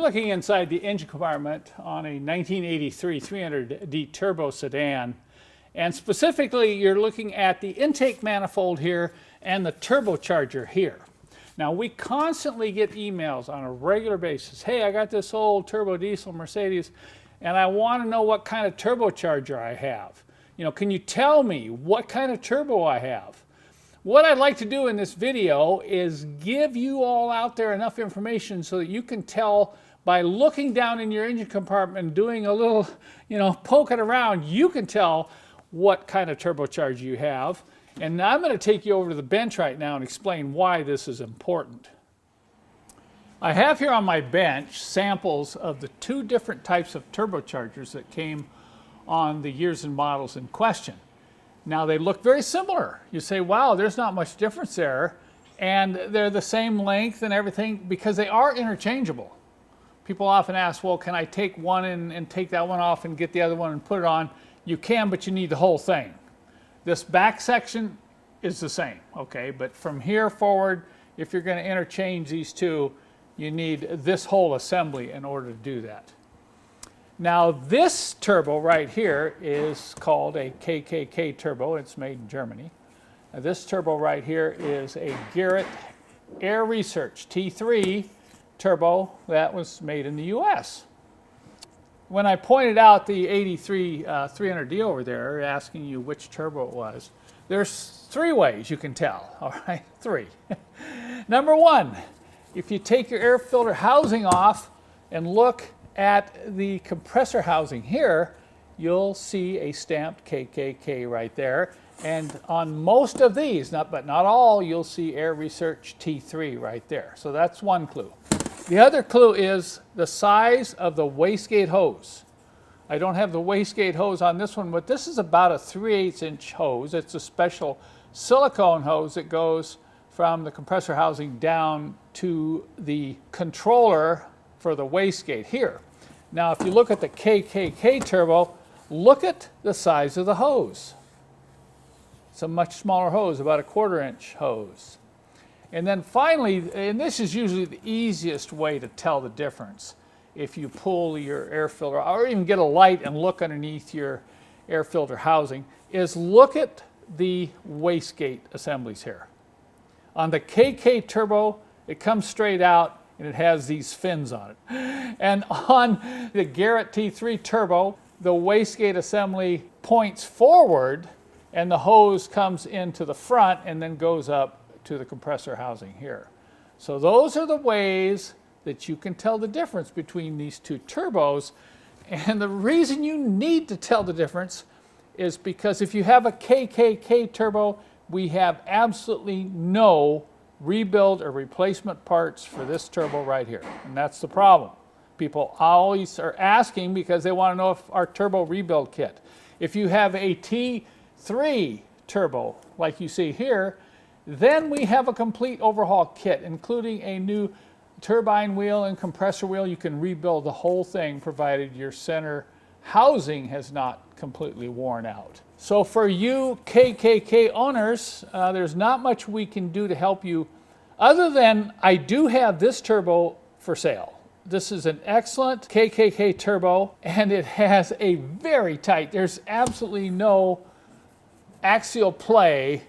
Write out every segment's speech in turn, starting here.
looking inside the engine compartment on a 1983 300D turbo sedan, and specifically you're looking at the intake manifold here and the turbocharger here. Now we constantly get emails on a regular basis. Hey, I got this old turbo diesel Mercedes and I want to know what kind of turbocharger I have. You know, can you tell me what kind of turbo I have? What I'd like to do in this video is give you all out there enough information so that you can tell by looking down in your engine compartment and doing a little, poking around, you can tell what kind of turbocharger you have. And I'm going to take you over to the bench right now and explain why this is important. I have here on my bench samples of the two different types of turbochargers that came on the years and models in question. Now they look very similar. You say, wow, there's not much difference there. And they're the same length and everything because they are interchangeable. People often ask, well, can I take one and take that one off and get the other one and put it on? You can, but you need the whole thing. This back section is the same, okay? But from here forward, if you're going to interchange these two, you need this whole assembly in order to do that. Now this turbo right here is called a KKK turbo. It's made in Germany. Now, this turbo right here is a Garrett Air Research T3 turbo that was made in the US. When I pointed out the 83 300D over there, asking you which turbo it was, there's three ways you can tell, all right? Three. Number one, if you take your air filter housing off and look at the compressor housing here, you'll see a stamped KKK right there. And on most of these, but not all, you'll see Air Research T3 right there. So that's one clue. The other clue is the size of the wastegate hose. I don't have the wastegate hose on this one, but this is about a 3/8 inch hose. It's a special silicone hose that goes from the compressor housing down to the controller for the wastegate here. Now, if you look at the KKK turbo, look at the size of the hose. It's a much smaller hose, about a 1/4 inch hose. And then finally, and this is usually the easiest way to tell the difference, if you pull your air filter, or even get a light and look underneath your air filter housing, is look at the wastegate assemblies here. On the KK turbo, it comes straight out and it has these fins on it. And on the Garrett T3 turbo, the wastegate assembly points forward and the hose comes into the front and then goes up to the compressor housing here. So those are the ways that you can tell the difference between these two turbos. And the reason you need to tell the difference is because if you have a KKK turbo, we have absolutely no rebuild or replacement parts for this turbo right here. And that's the problem. People always are asking because they want to know if our turbo rebuild kit. If you have a T3 turbo, like you see here, then we have a complete overhaul kit, including a new turbine wheel and compressor wheel. You can rebuild the whole thing, provided your center housing has not completely worn out. So for you KKK owners, there's not much we can do to help you other than I do have this turbo for sale. This is an excellent KKK turbo and it has a very tight, there's absolutely no axial play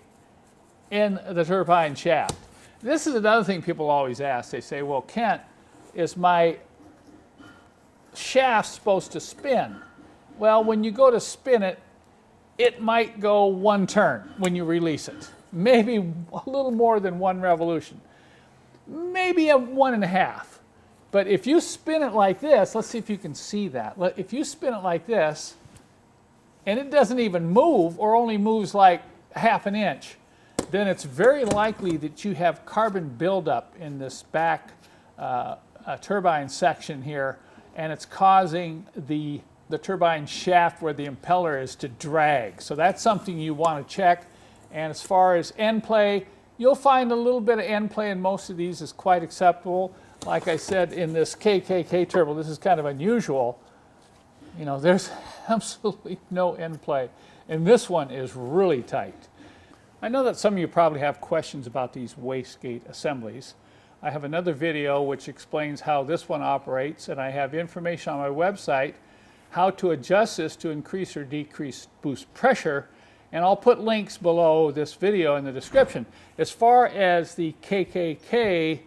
in the turbine shaft. This is another thing people always ask. They say, well, Kent, is my shaft supposed to spin? Well, when you go to spin it, it might go one turn when you release it. Maybe a little more than one revolution. Maybe a 1.5. But if you spin it like this, let's see if you can see that. If you spin it like this, and it doesn't even move, or only moves like 1/2 inch, then it's very likely that you have carbon buildup in this back turbine section here, and it's causing the turbine shaft where the impeller is to drag. So that's something you want to check. And as far as end play, you'll find a little bit of end play in most of these is quite acceptable. Like I said, in this KKK turbo, this is kind of unusual. You know, there's absolutely no end play. And this one is really tight. I know that some of you probably have questions about these wastegate assemblies. I have another video which explains how this one operates, and I have information on my website how to adjust this to increase or decrease boost pressure, and I'll put links below this video in the description. As far as the KKK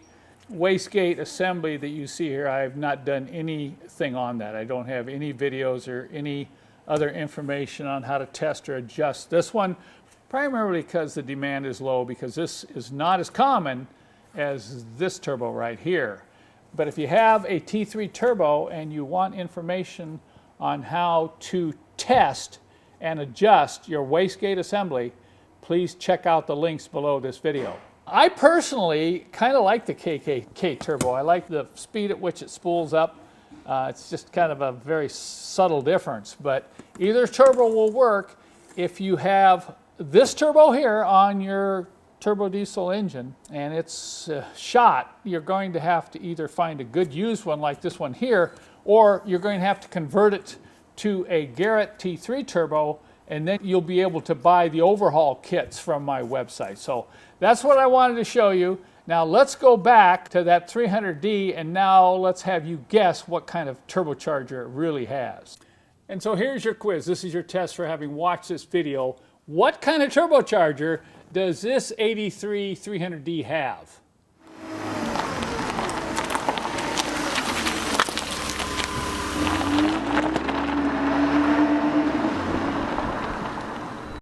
wastegate assembly that you see here, I have not done anything on that. I don't have any videos or any other information on how to test or adjust this one, primarily because the demand is low, because this is not as common as this turbo right here. But if you have a T3 turbo and you want information on how to test and adjust your wastegate assembly, please check out the links below this video. I personally kind of like the KKK turbo. I like the speed at which it spools up. It's just kind of a very subtle difference, but either turbo will work. If you have this turbo here on your turbo diesel engine and it's shot, you're going to have to either find a good used one like this one here, or you're going to have to convert it to a Garrett T3 turbo, and then you'll be able to buy the overhaul kits from my website. So that's what I wanted to show you. Now let's go back to that 300D, and now let's have you guess what kind of turbocharger it really has. And so here's your quiz. This is your test for having watched this video. What kind of turbocharger does this 83 300D have?